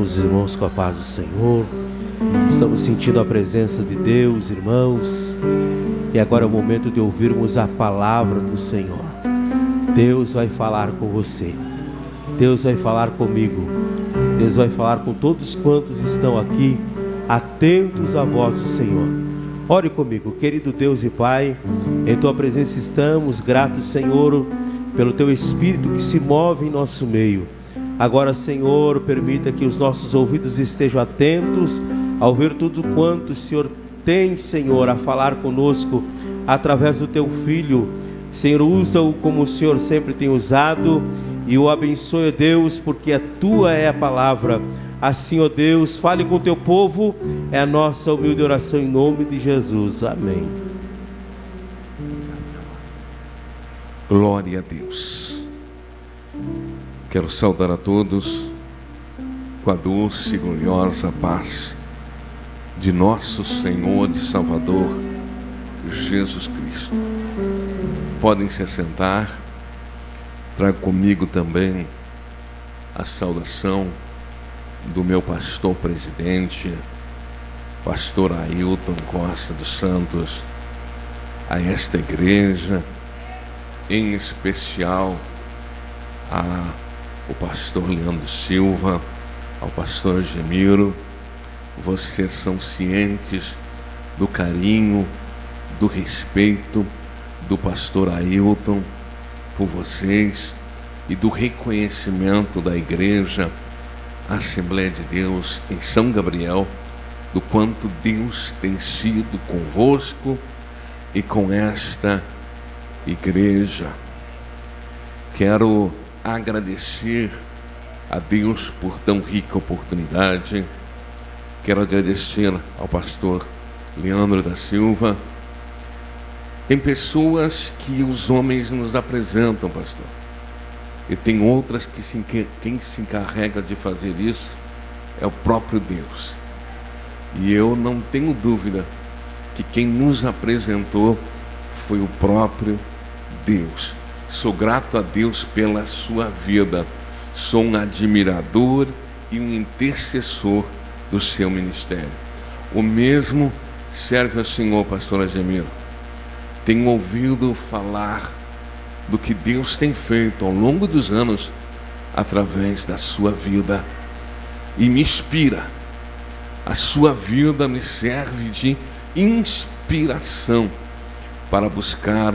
todos os irmãos com a paz do Senhor. Estamos sentindo a presença de Deus, irmãos. E agora é o momento de ouvirmos a palavra do Senhor. Deus vai falar com você. Deus vai falar comigo. Deus vai falar com todos quantos estão aqui, atentos à voz do Senhor. Ore comigo, querido Deus e Pai. Em Tua presença estamos, gratos, Senhor, pelo Teu Espírito que se move em nosso meio. Agora, Senhor, permita que os nossos ouvidos estejam atentos a ouvir tudo quanto o Senhor tem, Senhor, a falar conosco através do Teu Filho. Senhor, usa-o como o Senhor sempre tem usado e o abençoe, Deus, porque a Tua é a palavra. Assim, ó Deus, fale com o Teu povo, é a nossa humilde oração em nome de Jesus. Amém. Glória a Deus. Quero saudar a todos com a doce e gloriosa paz de nosso Senhor e Salvador Jesus Cristo. Podem se assentar. Trago comigo também a saudação do meu pastor presidente, pastor Ailton Costa dos Santos, a esta igreja, em especial ao pastor Leandro Silva, ao pastor Gemiro. Vocês são cientes do carinho, do respeito do pastor Ailton por vocês e do reconhecimento da igreja Assembleia de Deus em São Gabriel, do quanto Deus tem sido convosco e com esta igreja. Quero agradecer a Deus por tão rica oportunidade. Quero agradecer ao pastor Leandro da Silva. Tem pessoas que os homens nos apresentam, pastor, e tem outras que quem se encarrega de fazer isso é o próprio Deus. E eu não tenho dúvida que quem nos apresentou foi o próprio Deus. Sou grato a Deus pela sua vida. Sou um admirador e um intercessor do seu ministério. O mesmo serve ao Senhor, pastor Agemiro. Tenho ouvido falar do que Deus tem feito ao longo dos anos através da sua vida e me inspira. A sua vida me serve de inspiração para buscar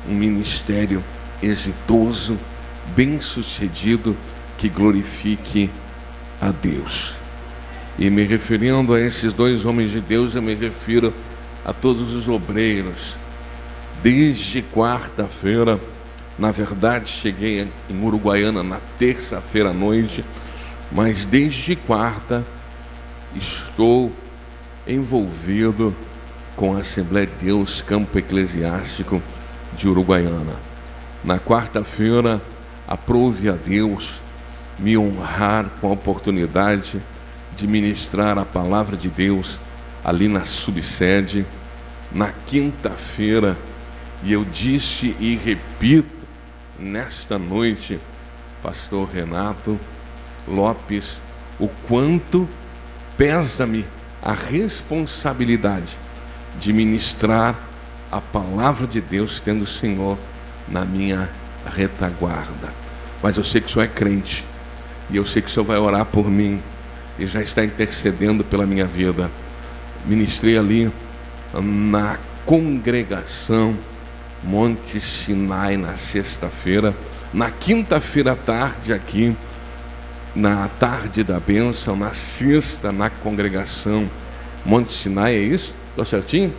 um ministério exitoso, bem-sucedido, que glorifique a Deus. E me referindo a esses dois homens de Deus, eu me refiro a todos os obreiros. Desde quarta-feira, na verdade cheguei em Uruguaiana na terça-feira à noite, mas desde quarta estou envolvido com a Assembleia de Deus Campo Eclesiástico de Uruguaiana. Na quarta-feira, aprove a Deus me honrar com a oportunidade de ministrar a palavra de Deus ali na subsede. Na quinta-feira, e eu disse e repito nesta noite, pastor Renato Lopes, o quanto pesa-me a responsabilidade de ministrar a palavra de Deus, tendo o Senhor na minha retaguarda. Mas eu sei que o Senhor é crente, e eu sei que o Senhor vai orar por mim, e já está intercedendo pela minha vida. Ministrei ali na congregação Monte Sinai na sexta-feira. Na quinta-feira à tarde aqui, na tarde da bênção. Na sexta, na congregação Monte Sinai, é isso? Estou certinho?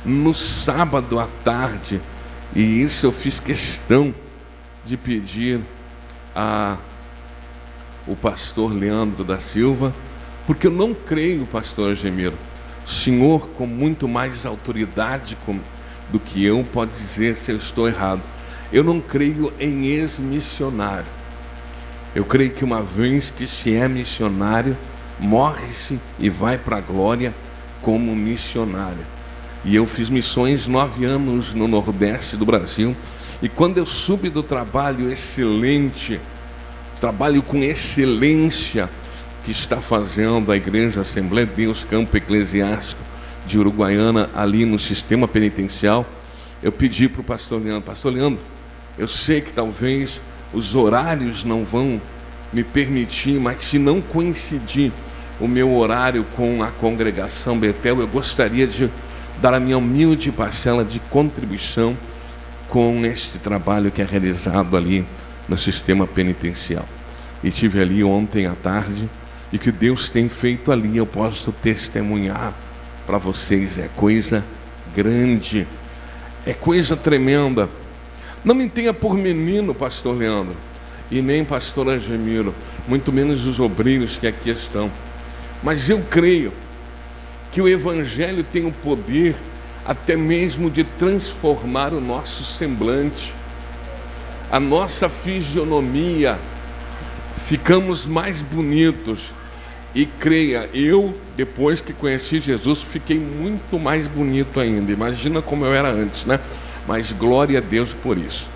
No sábado à tarde, e isso eu fiz questão de pedir o pastor Leandro da Silva, porque eu não creio, pastor Gemiro, o senhor com muito mais autoridade do que eu pode dizer se eu estou errado. Eu não creio em ex-missionário. Eu creio que uma vez que se é missionário, morre-se e vai para a glória como missionário. E eu fiz missões 9 anos no Nordeste do Brasil, e quando eu subi do trabalho excelente, trabalho com excelência que está fazendo a Igreja Assembleia de Deus Campo Eclesiástico de Uruguaiana ali no sistema penitencial, eu pedi para o pastor Leandro, eu sei que talvez os horários não vão me permitir, mas se não coincidir o meu horário com a congregação Betel, eu gostaria de dar a minha humilde parcela de contribuição com este trabalho que é realizado ali no sistema penitencial. E estive ali ontem à tarde, e que Deus tem feito ali, eu posso testemunhar para vocês, é coisa grande, é coisa tremenda. Não me tenha por menino, pastor Leandro, e nem pastor Angemiro, muito menos os obreiros que aqui estão, mas eu creio que o Evangelho tem o poder até mesmo de transformar o nosso semblante, a nossa fisionomia, ficamos mais bonitos. E creia, eu, depois que conheci Jesus, fiquei muito mais bonito ainda. Imagina como eu era antes, né? Mas glória a Deus por isso.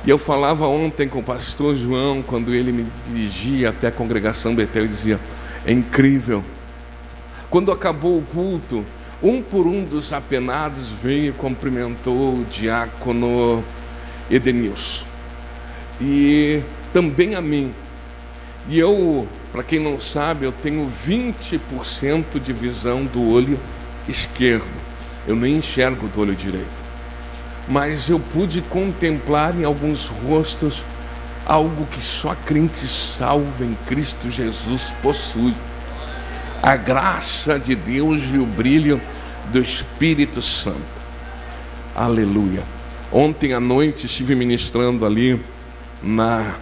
E eu falava ontem com o pastor João, quando ele me dirigia até a congregação Betel, e dizia, é incrível. Quando acabou o culto, um por um dos apenados veio e cumprimentou o diácono Edenilson. E também a mim. E eu, para quem não sabe, eu tenho 20% de visão do olho esquerdo. Eu nem enxergo do olho direito. Mas eu pude contemplar em alguns rostos algo que só crente salvo em Cristo Jesus possui. A graça de Deus e o brilho do Espírito Santo. Aleluia. Ontem à noite estive ministrando ali na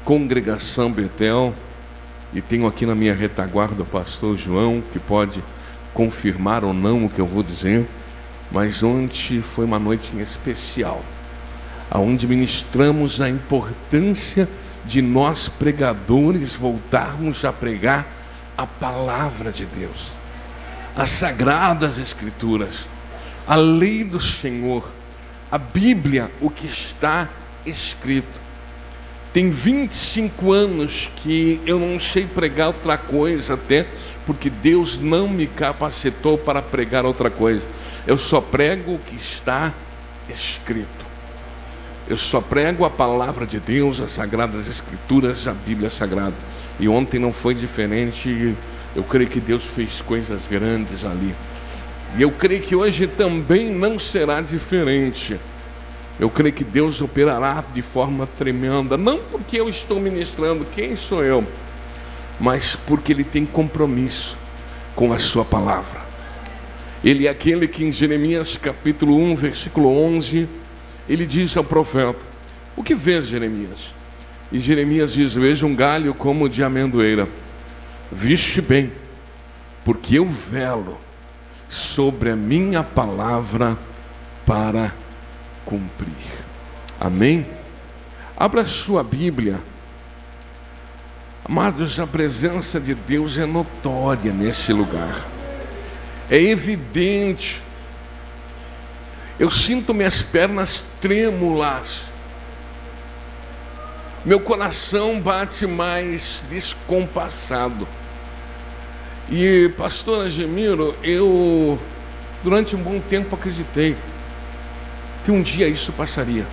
congregação Betel, e tenho aqui na minha retaguarda o pastor João, que pode confirmar ou não o que eu vou dizer, mas ontem foi uma noite em especial, onde ministramos a importância de nós pregadores voltarmos a pregar a palavra de Deus, as sagradas escrituras, a lei do Senhor, a Bíblia, o que está escrito. Tem 25 anos que eu não sei pregar outra coisa, até porque Deus não me capacitou para pregar outra coisa. Eu só prego o que está escrito. Eu só prego a palavra de Deus, as sagradas escrituras, a Bíblia sagrada. E ontem não foi diferente. Eu creio que Deus fez coisas grandes ali. E eu creio que hoje também não será diferente. Eu creio que Deus operará de forma tremenda, não porque eu estou ministrando, quem sou eu, mas porque Ele tem compromisso com a sua palavra. Ele é aquele que em Jeremias capítulo 1, versículo 11, ele diz ao profeta, o que vês, Jeremias? E Jeremias diz, vejo um galho como de amendoeira. Viste bem, porque eu velo sobre a minha palavra para cumprir. Amém? Abra sua Bíblia. Amados, a presença de Deus é notória neste lugar. É evidente. Eu sinto minhas pernas trêmulas. Meu coração bate mais descompassado. E pastor Angemiro, eu durante um bom tempo acreditei que um dia isso passaria,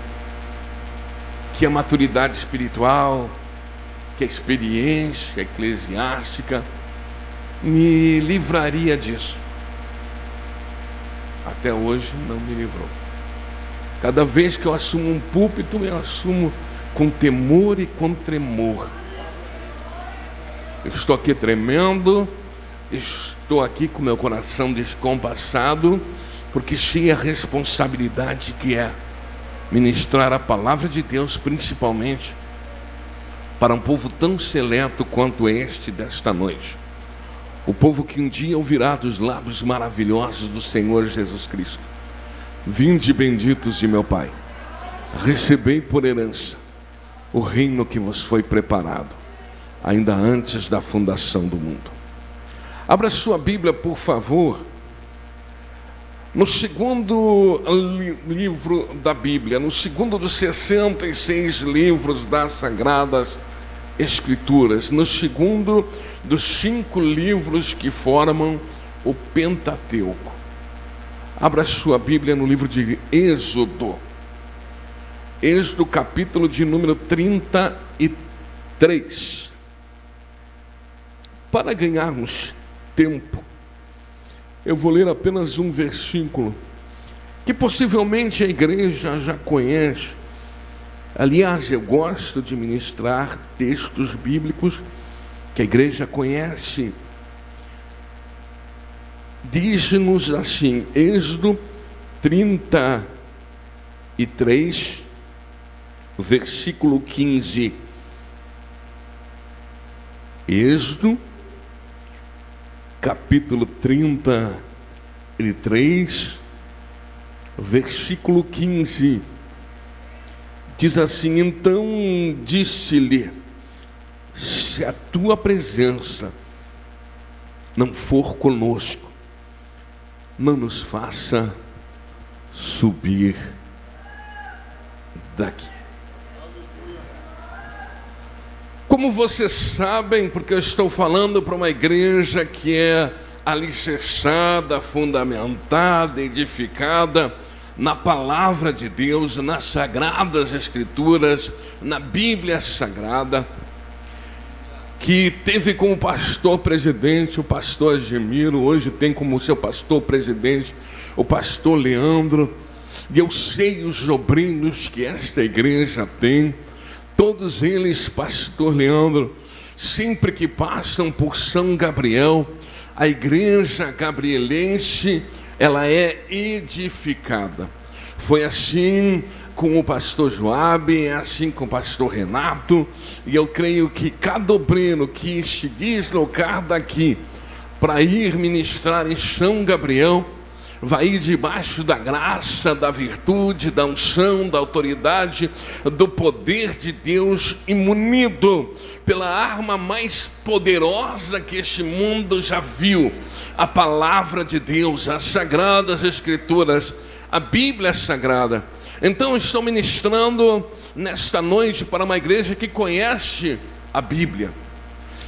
que a maturidade espiritual, que a experiência eclesiástica me livraria disso. Até hoje não me livrou. Cada vez que eu assumo um púlpito, eu assumo com temor e com tremor. Eu estou aqui tremendo, estou aqui com meu coração descompassado, porque sei a responsabilidade que é ministrar a palavra de Deus, principalmente para um povo tão seleto quanto este desta noite. O povo que um dia ouvirá dos lábios maravilhosos do Senhor Jesus Cristo. Vinde benditos de meu Pai, recebei por herança o reino que vos foi preparado, ainda antes da fundação do mundo. Abra sua Bíblia, por favor, no segundo livro da Bíblia, no segundo dos 66 livros das Sagradas Escrituras, no segundo dos 5 livros que formam o Pentateuco. Abra sua Bíblia no livro de Êxodo. Êxodo, capítulo de número 33. Para ganharmos tempo, eu vou ler apenas um versículo que possivelmente a igreja já conhece. Aliás, eu gosto de ministrar textos bíblicos que a igreja conhece. Diz-nos assim, Êxodo 33, versículo 15. Êxodo, capítulo 33, versículo 15. Diz assim: então disse-lhe, se a tua presença não for conosco, não nos faça subir daqui. Como vocês sabem, porque eu estou falando para uma igreja que é alicerçada, fundamentada, edificada na palavra de Deus, nas sagradas escrituras, na Bíblia Sagrada, que teve como pastor presidente o pastor Gemiro, hoje tem como seu pastor presidente o pastor Leandro, e eu sei os obreiros que esta igreja tem, todos eles, pastor Leandro, sempre que passam por São Gabriel, a igreja gabrielense, ela é edificada. Foi assim com o pastor Joabe, é assim com o pastor Renato, e eu creio que cada obreiro que se deslocar daqui para ir ministrar em São Gabriel, vai ir debaixo da graça, da virtude, da unção, da autoridade, do poder de Deus, e munido pela arma mais poderosa que este mundo já viu, a palavra de Deus, as sagradas escrituras, a Bíblia Sagrada. Então estou ministrando nesta noite para uma igreja que conhece a Bíblia,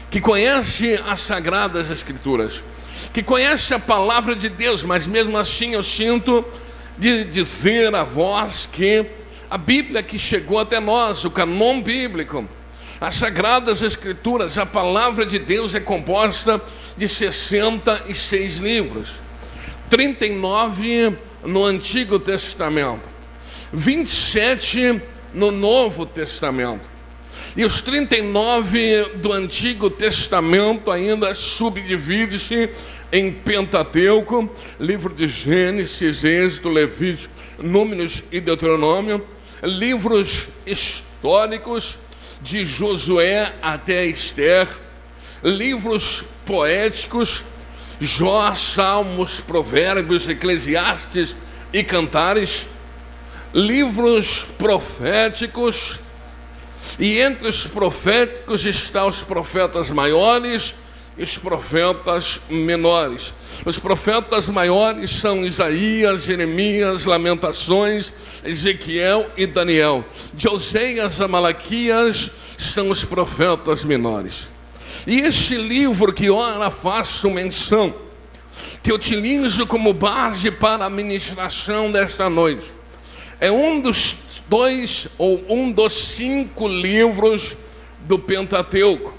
que conhece as sagradas escrituras, que conhece a palavra de Deus, mas mesmo assim eu sinto de dizer a vós que a Bíblia que chegou até nós, o cânon bíblico, as sagradas escrituras, a palavra de Deus é composta de 66 livros, 39 no Antigo Testamento, 27 no Novo Testamento. E os 39 do Antigo Testamento ainda subdivide-se em Pentateuco, livro de Gênesis, Êxodo, Levítico, Números e Deuteronômio, livros históricos de Josué até Esther, livros poéticos, Jó, Salmos, Provérbios, Eclesiastes e Cantares, livros proféticos, e entre os proféticos estão os profetas maiores e os profetas menores. Os profetas maiores são Isaías, Jeremias, Lamentações, Ezequiel e Daniel. De Oseias a Malaquias são os profetas menores. E este livro que ora faço menção, que utilizo como base para a ministração desta noite, é um dos 5 livros do Pentateuco.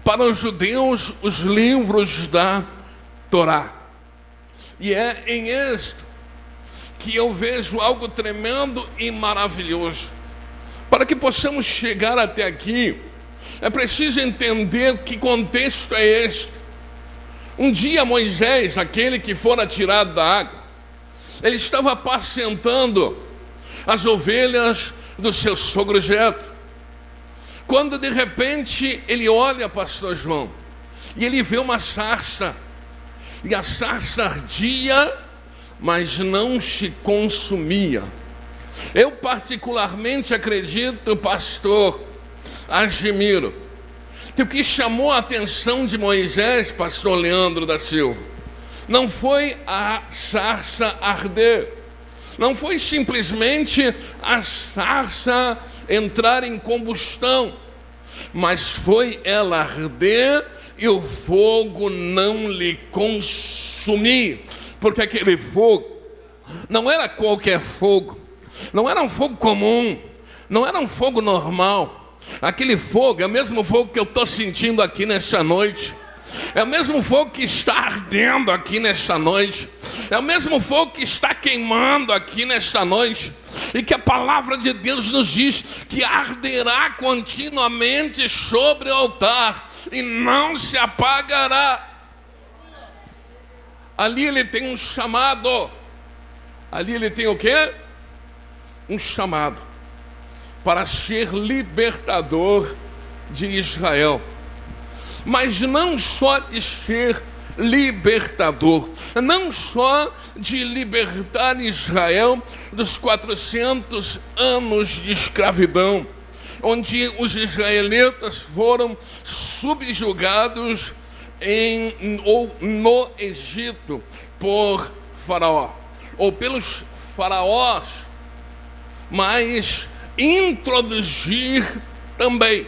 Para os judeus, os livros da Torá. E é em Êxodo que eu vejo algo tremendo e maravilhoso. Para que possamos chegar até aqui, é preciso entender que contexto é este. Um dia Moisés, aquele que fora tirado da água, ele estava apacentando as ovelhas do seu sogro Jetro, quando de repente ele olha, pastor João, e ele vê uma sarça, e a sarça ardia, mas não se consumia. Eu particularmente acredito, pastor Argemiro, que o que chamou a atenção de Moisés, pastor Leandro da Silva, não foi a sarça arder, não foi simplesmente a sarça entrar em combustão, mas foi ela arder e o fogo não lhe consumir, porque aquele fogo não era qualquer fogo, não era um fogo comum, não era um fogo normal. Aquele fogo é o mesmo fogo que eu estou sentindo aqui nesta noite, é o mesmo fogo que está ardendo aqui nesta noite, é o mesmo fogo que está queimando aqui nesta noite, e que a palavra de Deus nos diz que arderá continuamente sobre o altar e não se apagará. Ali ele tem um chamado. Ali ele tem o quê? Um chamado para ser libertador de Israel. Mas não só de ser libertador, não só de libertar Israel dos 400 anos de escravidão, onde os israelitas foram subjugados no Egito por Faraó, ou pelos faraós, mas introduzir também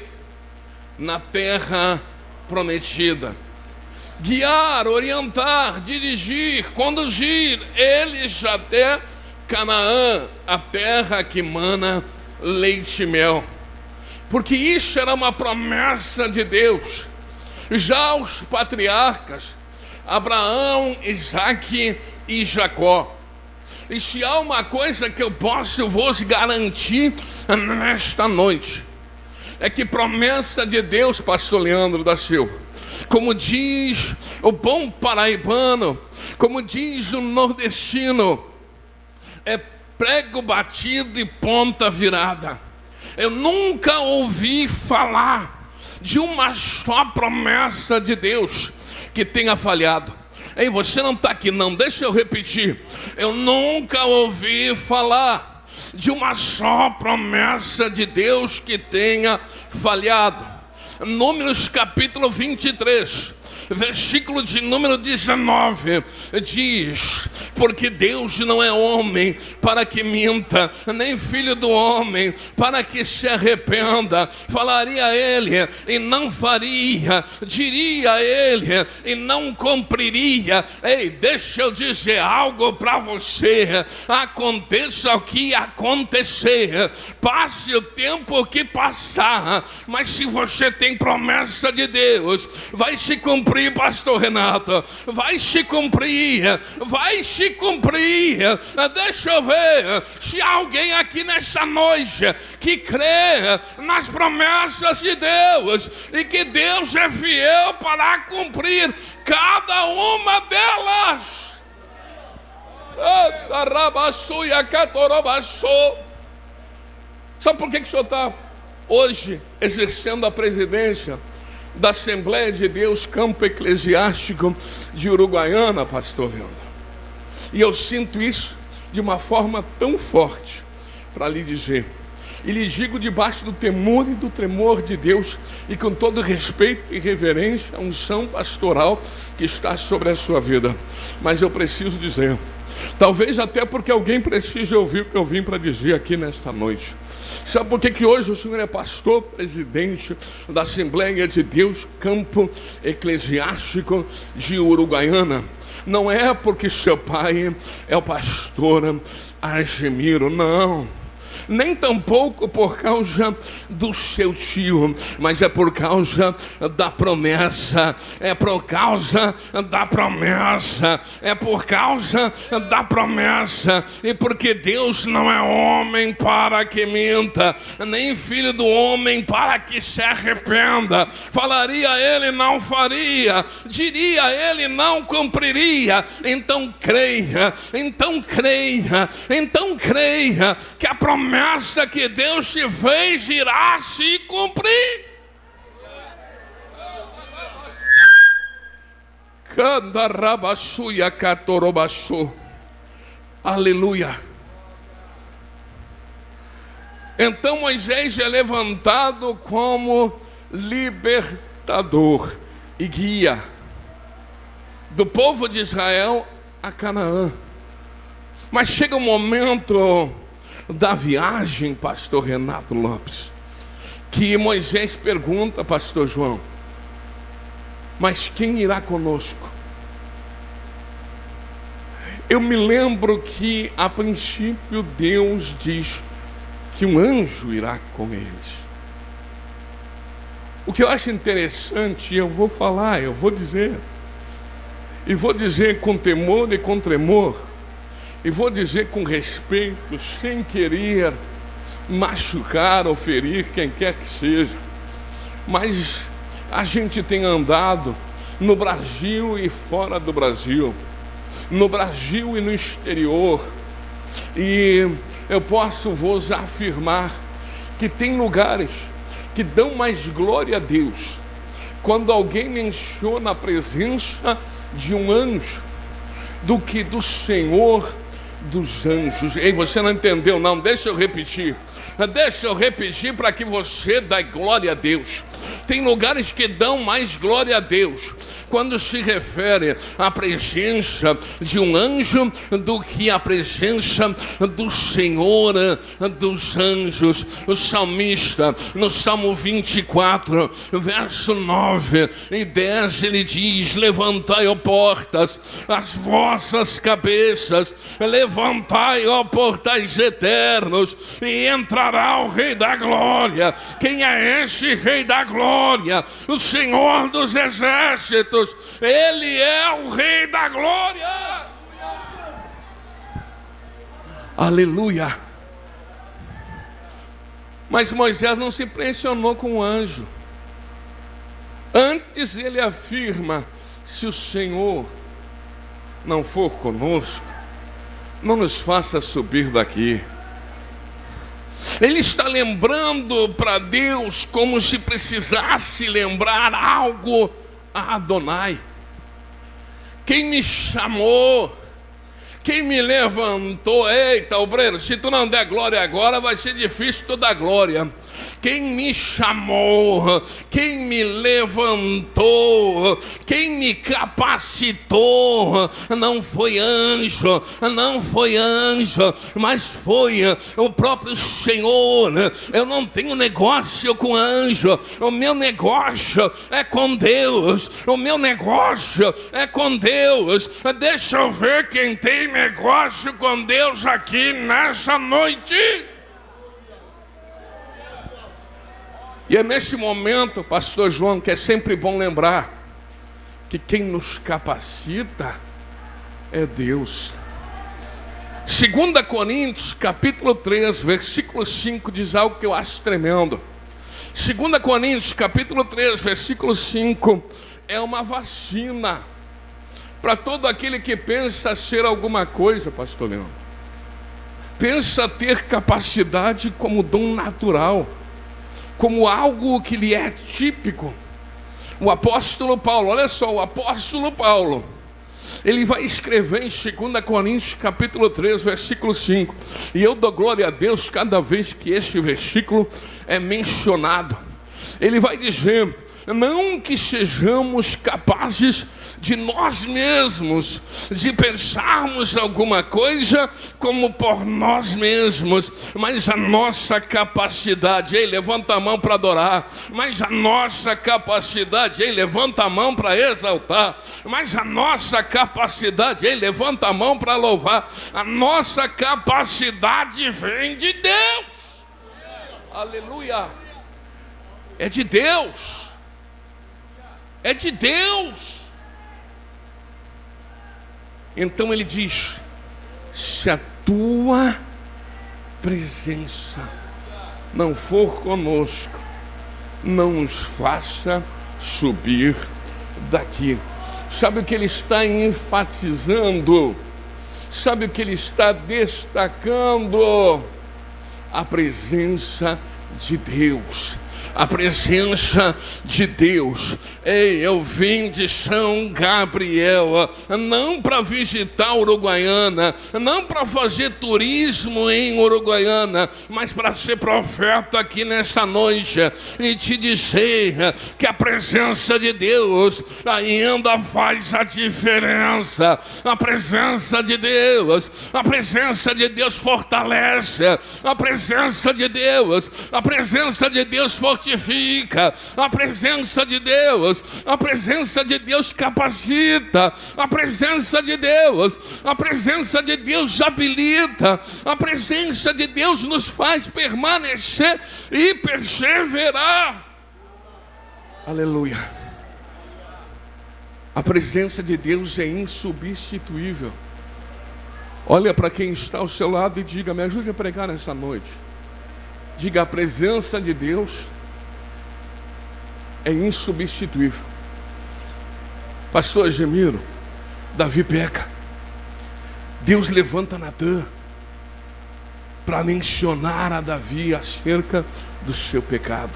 na terra prometida, guiar, orientar, dirigir, conduzir eles até Canaã, a terra que mana leite e mel, porque isso era uma promessa de Deus. Já os patriarcas Abraão, Isaque e Jacó. E se há uma coisa que eu posso vos garantir nesta noite, é que promessa de Deus, pastor Leandro da Silva, como diz o bom paraibano, como diz o nordestino, é prego batido e ponta virada. Eu nunca ouvi falar de uma só promessa de Deus que tenha falhado. Ei, você não está aqui não, deixa eu repetir. Eu nunca ouvi falar de uma só promessa de Deus que tenha falhado. Números capítulo 23, versículo de número 19, diz: porque Deus não é homem para que minta, nem filho do homem para que se arrependa. Falaria ele e não faria, diria ele e não cumpriria. Ei, deixa eu dizer algo para você. Aconteça o que acontecer, passe o tempo que passar, mas se você tem promessa de Deus, vai se cumprir, pastor Renato, vai se cumprir, vai se cumprir. Deixa eu ver se há alguém aqui nessa noite que crê nas promessas de Deus e que Deus é fiel para cumprir cada uma delas. Sabe por que o senhor está hoje exercendo a presidência da Assembleia de Deus Campo Eclesiástico de Uruguaiana, pastor Leandro? E eu sinto isso de uma forma tão forte para lhe dizer, e lhe digo debaixo do temor e do tremor de Deus, e com todo respeito e reverência à unção pastoral que está sobre a sua vida. Mas eu preciso dizer, talvez até porque alguém precise ouvir o que eu vim para dizer aqui nesta noite. Sabe por que hoje o senhor é pastor, presidente da Assembleia de Deus Campo Eclesiástico de Uruguaiana? Não é porque seu pai é o pastor Argemiro, não. Nem tampouco por causa do seu tio, mas é por causa da promessa, é por causa da promessa, é por causa da promessa. E porque Deus não é homem para que minta, nem filho do homem para que se arrependa. Falaria ele, não faria, diria ele, não cumpriria. Então creia, então creia, então creia que a promessa que Deus te fez irá se cumprir. Aleluia. Então Moisés é levantado como libertador e guia do povo de Israel a Canaã. Mas chega um momento da viagem, pastor Renato Lopes, que Moisés pergunta, pastor João, mas quem irá conosco? Eu me lembro que a princípio Deus diz que um anjo irá com eles. O que eu acho interessante, eu vou falar, eu vou dizer, e vou dizer com temor e com tremor, e vou dizer com respeito, sem querer machucar ou ferir quem quer que seja, mas a gente tem andado no Brasil e fora do Brasil, no Brasil e no exterior, e eu posso vos afirmar que tem lugares que dão mais glória a Deus quando alguém menciona a presença de um anjo do que do Senhor dos anjos. Ei, você não entendeu não? Deixa eu repetir para que você dê glória a Deus. Tem lugares que dão mais glória a Deus quando se refere à presença de um anjo do que à presença do Senhor dos anjos. O salmista, no Salmo 24, verso 9 e 10, ele diz: levantai, ó portas, as vossas cabeças, levantai, ó portais eternos, e entrará o Rei da Glória. Quem é esse Rei da Glória? O Senhor dos Exércitos. Ele é o Rei da Glória. Aleluia. Mas Moisés não se impressionou com o anjo. Antes ele afirma: se o Senhor não for conosco, não nos faça subir daqui. Ele está lembrando para Deus como se precisasse lembrar algo a Adonai. Quem me chamou, quem me levantou. Eita, obreiro, se tu não der glória agora, vai ser difícil tu dar glória. Quem me chamou, quem me levantou, quem me capacitou, não foi anjo, mas foi o próprio Senhor. Eu não tenho negócio com anjo, o meu negócio é com Deus, o meu negócio é com Deus. Deixa eu ver quem tem negócio com Deus aqui nessa noite. E é nesse momento, pastor João, que é sempre bom lembrar que quem nos capacita é Deus. 2 Coríntios, capítulo 3, versículo 5, diz algo que eu acho tremendo. 2 Coríntios, capítulo 3, versículo 5, é uma vacina para todo aquele que pensa ser alguma coisa, pastor Leandro. Pensa ter capacidade como dom natural, como algo que lhe é típico. O apóstolo Paulo, olha só, o apóstolo Paulo, ele vai escrever em 2 Coríntios capítulo 3, versículo 5, e eu dou glória a Deus cada vez que este versículo é mencionado. Ele vai dizer: não que sejamos capazes de nós mesmos, de pensarmos alguma coisa como por nós mesmos, mas a nossa capacidade, ei, levanta a mão para adorar, mas a nossa capacidade, ei, levanta a mão para exaltar, mas a nossa capacidade, ei, levanta a mão para louvar, a nossa capacidade vem de Deus. Aleluia. É de Deus. É de Deus. Então ele diz: se a tua presença não for conosco, não nos faça subir daqui. Sabe o que ele está enfatizando? Sabe o que ele está destacando? A presença de Deus. A presença de Deus. Ei, eu vim de São Gabriel, não para visitar Uruguaiana, não para fazer turismo em Uruguaiana, mas para ser profeta aqui nesta noite e te dizer que a presença de Deus ainda faz a diferença. A presença de Deus fortalece. A presença de Deus fortalece fortifica, a presença de Deus capacita, a presença de Deus habilita, a presença de Deus nos faz permanecer e perseverar. Aleluia. A presença de Deus é insubstituível. Olha para quem está ao seu lado e diga: me ajude a pregar nessa noite. Diga: a presença de Deus é insubstituível. Pastor Gemiro, Davi peca. Deus levanta Natã para mencionar a Davi acerca do seu pecado.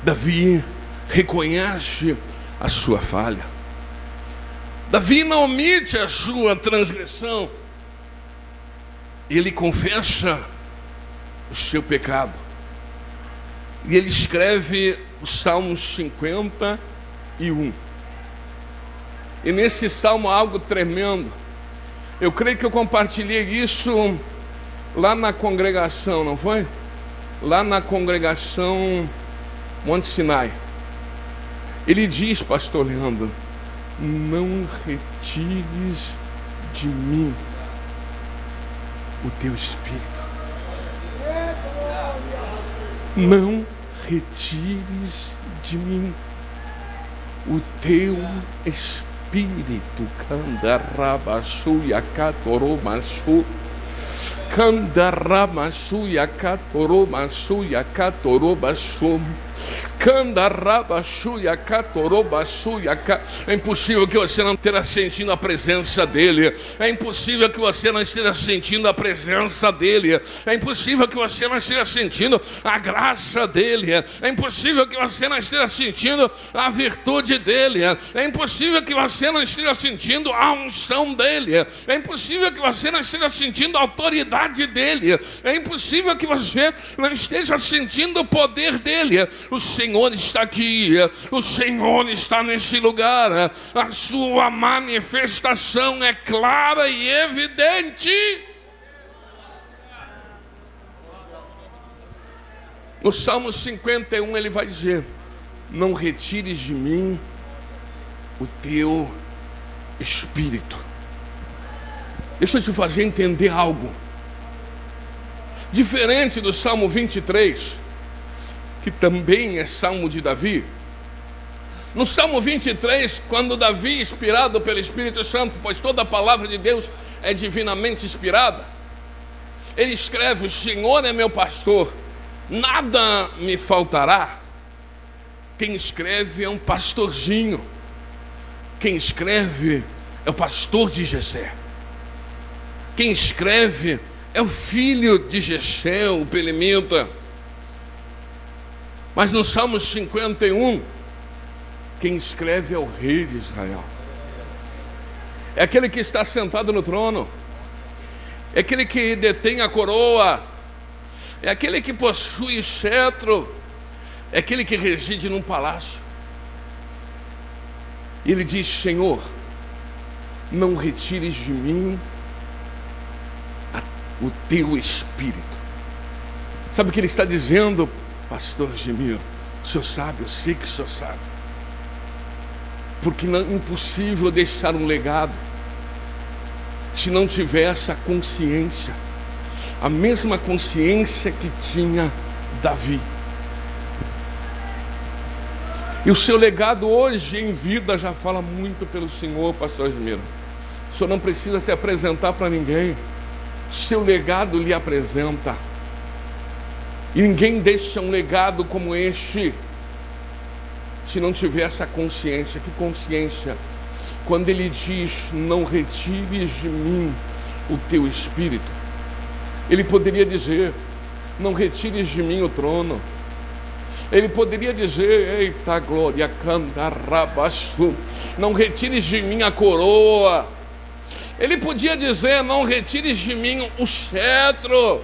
Davi reconhece a sua falha. Davi não omite a sua transgressão. Ele confessa o seu pecado. E ele escreve o Salmo 51. E nesse salmo há algo tremendo. Eu creio que eu compartilhei isso lá na congregação, não foi? Lá na congregação Monte Sinai. Ele diz, pastor Leandro: não retires de mim o teu espírito. Não retires de mim o teu espírito. Candarabashuya katoromasu. Candarabashuya katoromashuya katorobasu. É impossível que você não esteja sentindo a presença dele. É impossível que você não esteja sentindo a presença dele. É impossível que você não esteja sentindo a graça dele. É impossível que você não esteja sentindo a virtude dele. É impossível que você não esteja sentindo a unção dele. É impossível que você não esteja sentindo a autoridade dele. É impossível que você não esteja sentindo o poder dele. O Senhor está aqui, o Senhor está nesse lugar, a sua manifestação é clara e evidente. No Salmo 51 ele vai dizer: não retires de mim o teu espírito. Deixa eu te fazer entender algo. Diferente do Salmo 23, que também é Salmo de Davi. No Salmo 23, quando Davi, inspirado pelo Espírito Santo, pois toda a palavra de Deus é divinamente inspirada, ele escreve: o Senhor é meu pastor, nada me faltará. Quem escreve é um pastorzinho. Quem escreve é o pastor de Jessé. Quem escreve é o filho de Jessé, o belemita. Mas no Salmo 51, quem escreve é o rei de Israel. É aquele que está sentado no trono. É aquele que detém a coroa. É aquele que possui cetro. É aquele que reside num palácio. E ele diz: Senhor, não retires de mim o teu espírito. Sabe o que ele está dizendo, pastor Gemiro? O senhor sabe, eu sei que o senhor sabe. Porque não é impossível deixar um legado se não tiver essa consciência, a mesma consciência que tinha Davi. E o seu legado hoje em vida já fala muito pelo Senhor, pastor Gemiro. O senhor não precisa se apresentar para ninguém. Seu legado lhe apresenta. E ninguém deixa um legado como este se não tiver essa consciência. Que consciência? Quando ele diz: não retires de mim o teu espírito, ele poderia dizer: não retires de mim o trono. Ele poderia dizer: eita glória, candarabaçu, não retires de mim a coroa. Ele podia dizer: não retires de mim o cetro.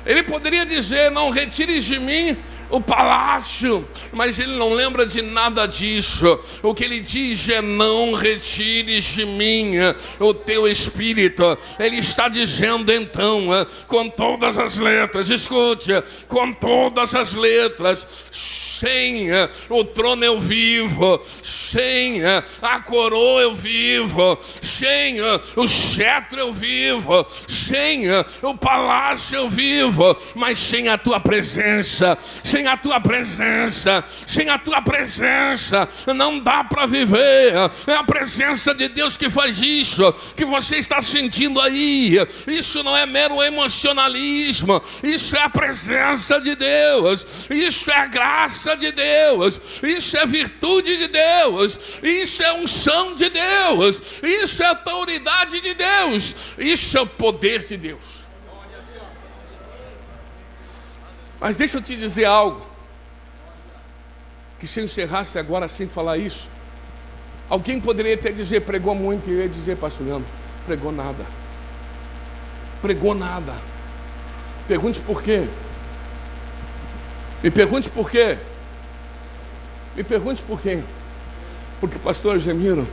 Ele poderia dizer: não retires de mim o palácio, mas ele não lembra de nada disso. O que ele diz é: não retires de mim o teu espírito. Ele está dizendo então, com todas as letras, escute, com todas as letras: sem o trono eu vivo, sem a coroa eu vivo, sem o cetro eu vivo, sem o palácio eu vivo, mas sem a tua presença, sem a tua presença, sem a tua presença, não dá para viver. É a presença de Deus que faz isso, que você está sentindo aí. Isso não é mero emocionalismo, isso é a presença de Deus, isso é a graça de Deus, isso é virtude de Deus, isso é unção de Deus, isso é autoridade de Deus, isso é o poder de Deus. Mas deixa eu te dizer algo, que se eu encerrasse agora sem falar isso, alguém poderia até dizer: pregou muito. E eu ia dizer: pastor Leandro, pregou nada. Pregou nada. Pergunte por quê. Me pergunte por quê. Me pergunte por quê. Porque, pastor Gemiro,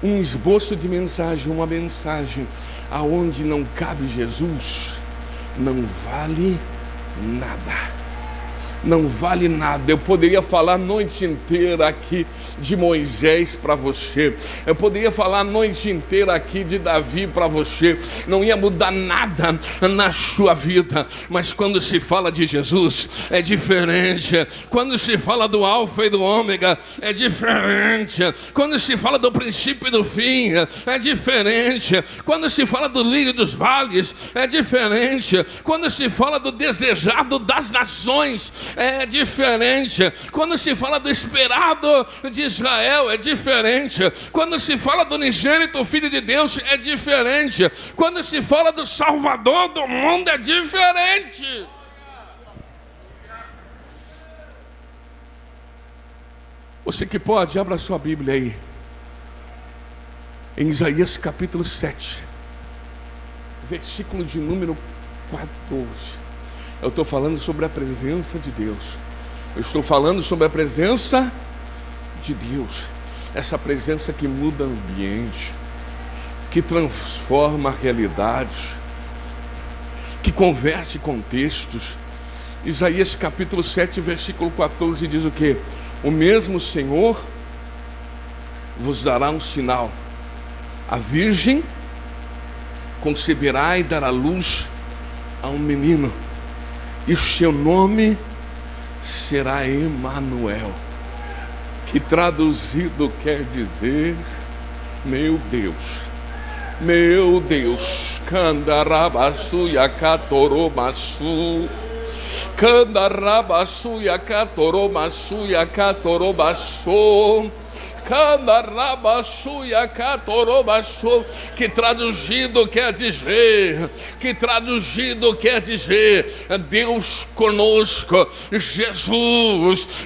um esboço de mensagem, uma mensagem aonde não cabe Jesus, não vale nada. Não vale nada. Eu poderia falar a noite inteira aqui de Moisés para você, eu poderia falar a noite inteira aqui de Davi para você, não ia mudar nada na sua vida. Mas quando se fala de Jesus é diferente. Quando se fala do alfa e do ômega é diferente. Quando se fala do princípio e do fim é diferente. Quando se fala do lírio dos vales é diferente. Quando se fala do desejado das nações é diferente. Quando se fala do esperado de Israel é diferente. Quando se fala do unigênito Filho de Deus é diferente. Quando se fala do Salvador do mundo é diferente. Você que pode, abra sua Bíblia aí em Isaías capítulo 7, versículo de número 14. Eu estou falando sobre a presença de Deus. Eu estou falando sobre a presença de Deus. Essa presença que muda o ambiente, que transforma a realidade, que converte contextos. Isaías capítulo 7, versículo 14 diz o quê? O mesmo Senhor vos dará um sinal. A virgem conceberá e dará luz a um menino, e o seu nome será Emanuel, que traduzido quer dizer meu Deus. Meu Deus. Candarabaçu yakatoromaçu, candarabaçu yakatoromaçu yakatorobaçu, que traduzido quer dizer Deus conosco.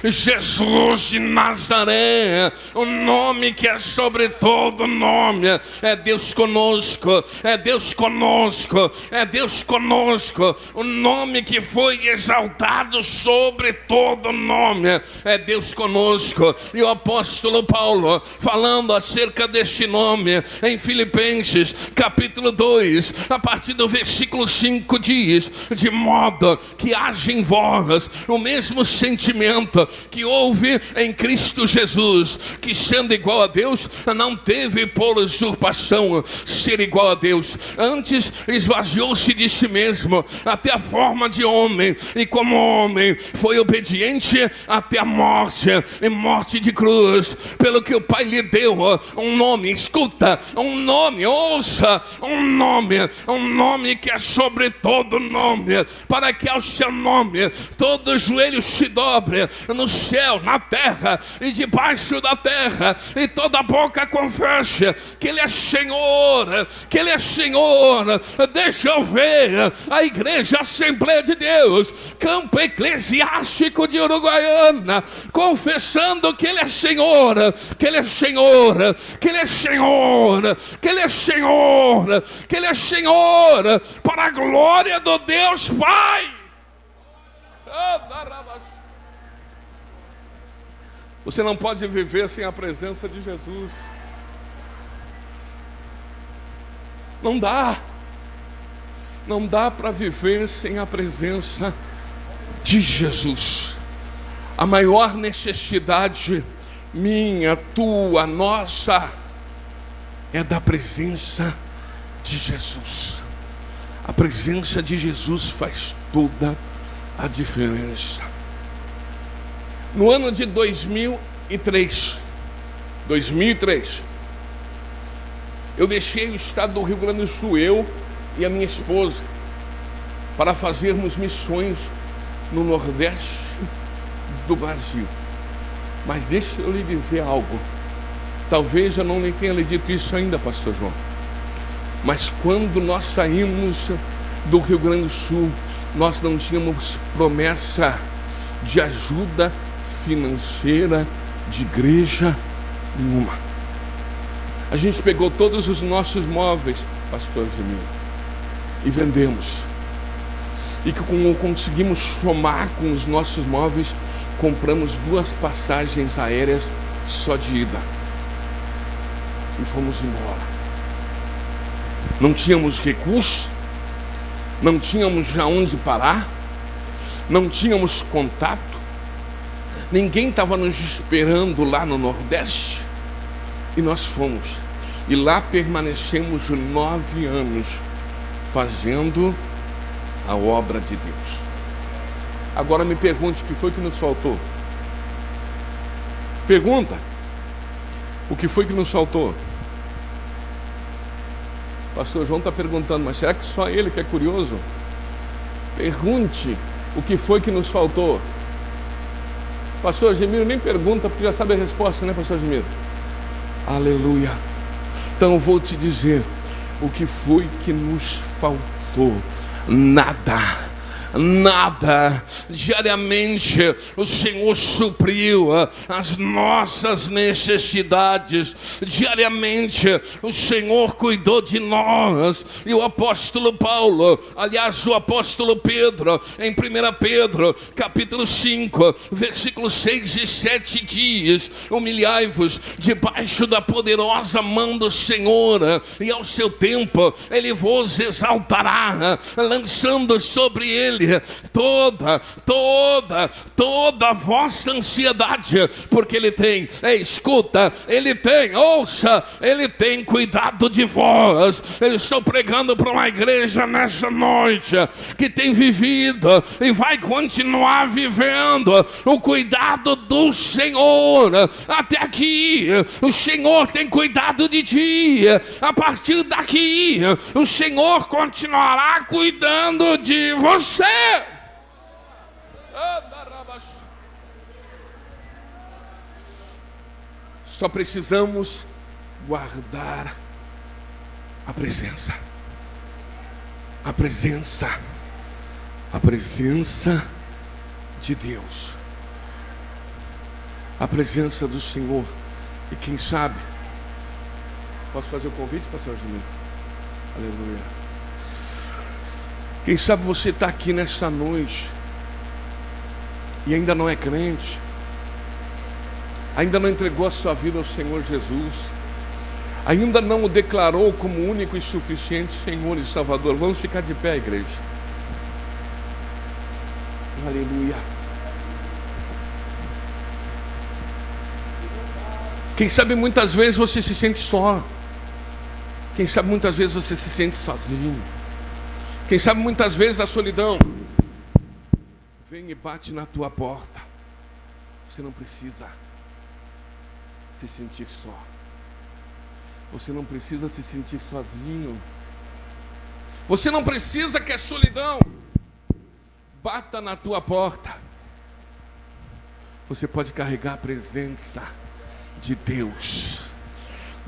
Jesus de Nazaré, o nome que é sobre todo nome, é Deus conosco, é Deus conosco, é Deus conosco. O nome que foi exaltado sobre todo nome é Deus conosco. E o apóstolo Paulo, falando acerca deste nome, em Filipenses capítulo 2, a partir do versículo 5 diz: de modo que haja em vós o mesmo sentimento que houve em Cristo Jesus, que sendo igual a Deus, não teve por usurpação ser igual a Deus, antes esvaziou-se de si mesmo, até a forma de homem, e como homem foi obediente até a morte, e morte de cruz. Pelo que o Pai lhe deu um nome, escuta, um nome, ouça, um nome que é sobre todo nome, para que ao seu nome todo joelho se dobre, no céu, na terra e debaixo da terra, e toda boca confesse que Ele é Senhor, que Ele é Senhor. Deixa eu ver a igreja Assembleia de Deus, campo eclesiástico de Uruguaiana, confessando que Ele é Senhor, que Ele é Senhor, que Ele é Senhor, que Ele é Senhor, que Ele é Senhor, para a glória do Deus Pai. Você não pode viver sem a presença de Jesus. Não dá. Não dá para viver sem a presença de Jesus. A maior necessidade minha, tua, nossa, é da presença de Jesus. A presença de Jesus faz toda a diferença. No ano de 2003, eu deixei o estado do Rio Grande do Sul, eu e a minha esposa, para fazermos missões no Nordeste do Brasil. Mas deixa eu lhe dizer algo. Talvez eu não lhe tenha lhe dito isso ainda, pastor João. Mas quando nós saímos do Rio Grande do Sul, nós não tínhamos promessa de ajuda financeira de igreja nenhuma. A gente pegou todos os nossos móveis, pastor Gemiro, e vendemos. E como conseguimos somar com os nossos móveis, compramos 2 passagens aéreas só de ida. E fomos embora. Não tínhamos recursos, não tínhamos aonde parar, não tínhamos contato, ninguém estava nos esperando lá no Nordeste, e nós fomos. E lá permanecemos 9 anos fazendo a obra de Deus. Agora me pergunte o que foi que nos faltou. Pergunta: o que foi que nos faltou? Pastor João está perguntando, mas será que só ele que é curioso? Pergunte o que foi que nos faltou. Pastor Gemiro nem pergunta, porque já sabe a resposta, né, pastor Gemiro? Aleluia. Então eu vou te dizer o que foi que nos faltou. Nada. Diariamente o Senhor supriu as nossas necessidades. Diariamente o Senhor cuidou de nós. E o apóstolo Paulo, aliás o apóstolo Pedro, em 1 Pedro capítulo 5 versículos 6 e 7 diz: humilhai-vos debaixo da poderosa mão do Senhor, e ao seu tempo Ele vos exaltará, lançando sobre Ele toda a vossa ansiedade, porque Ele tem, escuta, Ele tem, ouça, Ele tem cuidado de vós. Eu estou pregando para uma igreja nessa noite que tem vivido e vai continuar vivendo o cuidado do Senhor. Até aqui o Senhor tem cuidado de ti, a partir daqui o Senhor continuará cuidando de você. Só precisamos guardar a presença de Deus, a presença do Senhor. E quem sabe, posso fazer o convite, pastor Júnior? Aleluia. Quem sabe você está aqui nessa noite e ainda não é crente, ainda não entregou a sua vida ao Senhor Jesus, ainda não o declarou como único e suficiente Senhor e Salvador. Vamos ficar de pé, igreja. Aleluia. Quem sabe muitas vezes você se sente só. Quem sabe muitas vezes você se sente sozinho. Quem sabe muitas vezes a solidão vem e bate na tua porta. Você não precisa se sentir só. Você não precisa se sentir sozinho. Você não precisa que a solidão bata na tua porta. Você pode carregar a presença de Deus,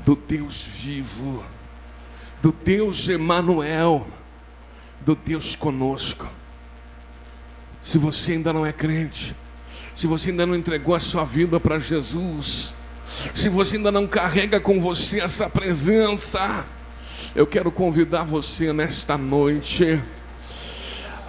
do Deus vivo, do Deus Emanuel, do Deus conosco. Se você ainda não é crente, se você ainda não entregou a sua vida para Jesus, se você ainda não carrega com você essa presença, eu quero convidar você nesta noite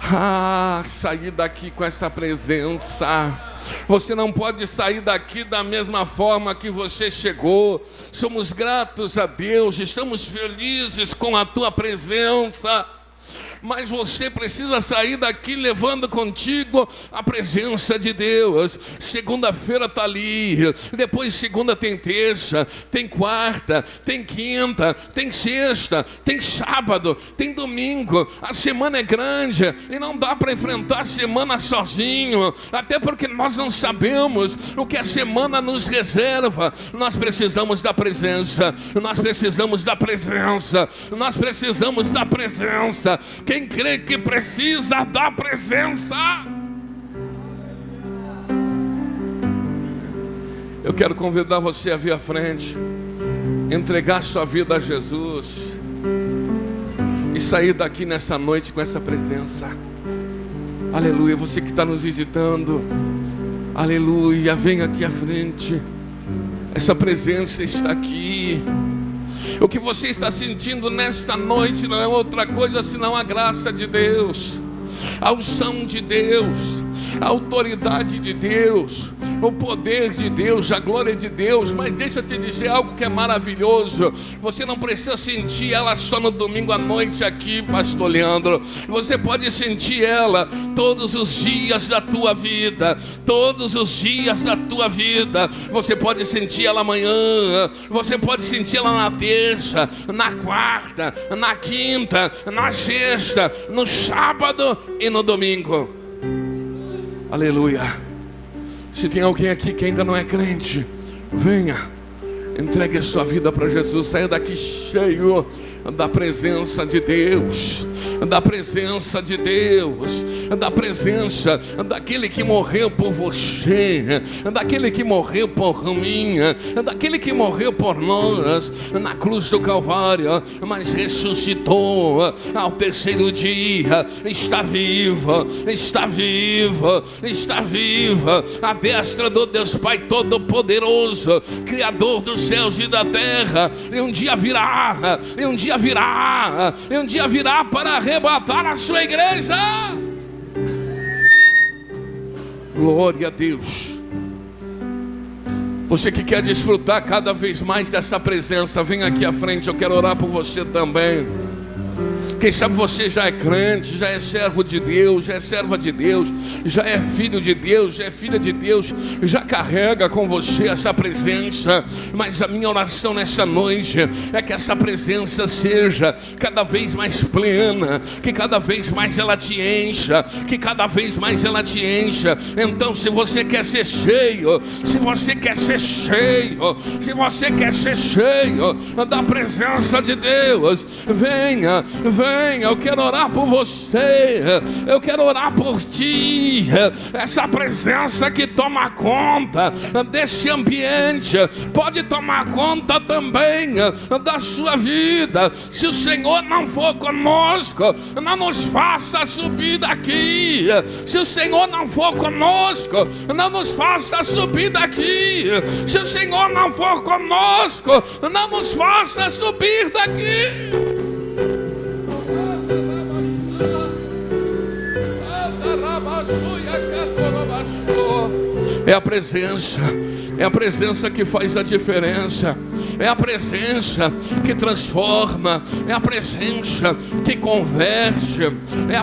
a sair daqui com essa presença. Você não pode sair daqui da mesma forma que você chegou. Somos gratos a Deus, estamos felizes com a tua presença. Mas você precisa sair daqui levando contigo a presença de Deus. Segunda-feira está ali, depois segunda tem terça, tem quarta, tem quinta, tem sexta, tem sábado, tem domingo. A semana é grande e não dá para enfrentar a semana sozinho, até porque nós não sabemos o que a semana nos reserva. Nós precisamos da presença, nós precisamos da presença, nós precisamos da presença. Quem crê que precisa da presença? Eu quero convidar você a vir à frente, entregar sua vida a Jesus e sair daqui nessa noite com essa presença. Aleluia. Você que está nos visitando, aleluia, vem aqui à frente. Essa presença está aqui. O que você está sentindo nesta noite não é outra coisa senão a graça de Deus, a unção de Deus, a autoridade de Deus, o poder de Deus, a glória de Deus. Mas deixa eu te dizer algo que é maravilhoso. Você não precisa sentir ela só no domingo à noite aqui, pastor Leandro. Você pode sentir ela todos os dias da tua vida. Todos os dias da tua vida. Você pode sentir ela amanhã, você pode sentir ela na terça, na quarta, na quinta, na sexta, no sábado e no domingo. Aleluia. Se tem alguém aqui que ainda não é crente, venha, entregue a sua vida para Jesus. Saia daqui cheio da presença de Deus, da presença de Deus, da presença daquele que morreu por você, daquele que morreu por mim, daquele que morreu por nós na cruz do Calvário, mas ressuscitou ao terceiro dia. Está vivo, está vivo, está viva à destra do Deus Pai Todo-Poderoso, Criador dos céus e da terra. E um dia virá, e um dia virá, e um dia virá para arrebatar a sua igreja. Glória a Deus. Você que quer desfrutar cada vez mais dessa presença, vem aqui à frente, eu quero orar por você também. Quem sabe você já é crente, já é servo de Deus, já é serva de Deus, já é filho de Deus, já é filha de Deus, já carrega com você essa presença. Mas a minha oração nessa noite é que essa presença seja cada vez mais plena, que cada vez mais ela te encha, que cada vez mais ela te encha. Então, se você quer ser cheio, se você quer ser cheio, se você quer ser cheio da presença de Deus, venha, venha. Eu quero orar por você, eu quero orar por ti. Essa presença que toma conta desse ambiente pode tomar conta também da sua vida. Se o Senhor não for conosco, não nos faça subir daqui. Se o Senhor não for conosco, não nos faça subir daqui. Se o Senhor não for conosco, não nos faça subir daqui. É a presença que faz a diferença, é a presença que transforma, é a presença que converte, é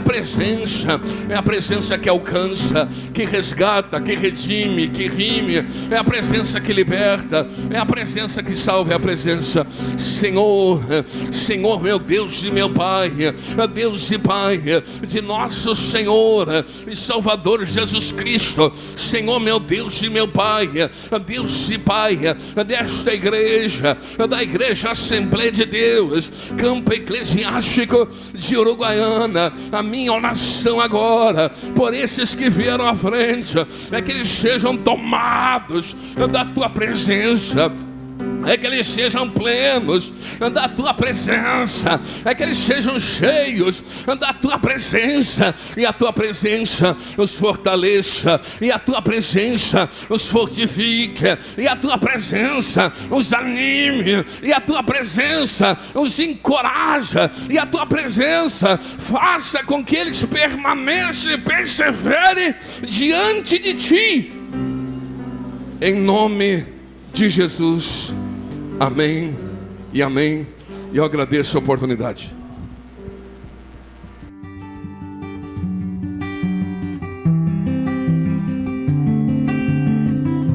a presença que alcança, que resgata, que redime, que rime, é a presença que liberta, é a presença que salva, é a presença. Senhor, Senhor, meu Deus e meu Pai, Deus e Pai de nosso Senhor e Salvador Jesus Cristo, Senhor, meu Deus e meu Pai, Deus e Pai desta igreja, da Igreja Assembleia de Deus, Campo Eclesiástico de Uruguaiana. A minha oração agora, por esses que vieram à frente, é que eles sejam tomados da tua presença, é que eles sejam plenos da tua presença, é que eles sejam cheios da tua presença, e a tua presença os fortaleça, e a tua presença os fortifique, e a tua presença os anime, e a tua presença os encoraja, e a tua presença faça com que eles permaneçam e perseverem diante de ti. Em nome de Jesus. Amém e amém. E eu agradeço a oportunidade.